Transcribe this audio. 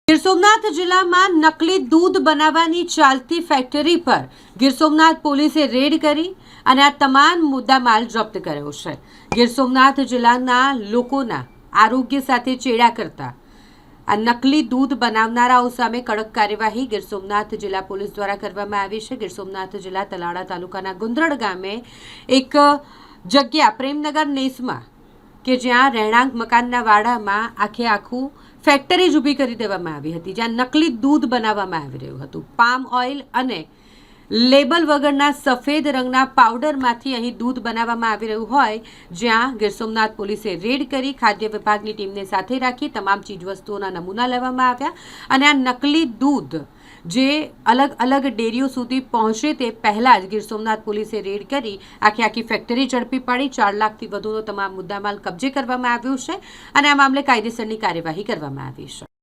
ગીર સોમનાથ જિલ્લામાં નકલી દૂધ બનાવવાની ચાલતી ફેક્ટરી પર ગીર સોમનાથ પોલીસે રેડ કરી અને આ તમામ મુદ્દામાલ જપ્ત કર્યો છે। ગીર સોમનાથ જિલ્લાના લોકોના આરોગ્ય સાથે ચેડા કરતા આ નકલી દૂધ બનાવનારાઓ સામે કડક કાર્યવાહી ગીર સોમનાથ જિલ્લા પોલીસ દ્વારા કરવામાં આવી છે। ગીર સોમનાથ જિલ્લા તલાડા તાલુકાના ગુંદરડ ગામે એક જગ્યા પ્રેમનગર નેસમાં કે જ્યાં રહેણાંક મકાનના વાડામાં આખું ફેક્ટરી જ ઊભી કરી દેવામાં આવી હતી, જ્યાં નકલી દૂધ બનાવવામાં આવી રહ્યું હતું। પામ ઓઇલ અને લેબલ વગરના સફેદ રંગના પાવડરમાંથી અહીં દૂધ બનાવવામાં આવી રહ્યું હોય, જ્યાં ગીર સોમનાથ પોલીસે રેડ કરી ખાદ્ય વિભાગની ટીમને સાથે રાખી તમામ ચીજવસ્તુઓના નમૂના લેવામાં આવ્યા અને આ નકલી દૂધ જે અલગ અલગ ડેરીઓ સુધી પહોંચે તે પહેલાં જ ગીર સોમનાથ પોલીસે રેડ કરી આખી ફેક્ટરી ઝડપી પાડી 4 લાખથી વધુનો તમામ મુદ્દામાલ કબજે કરવામાં આવ્યો છે અને આ મામલે કાયદેસરની કાર્યવાહી કરવામાં આવી છે।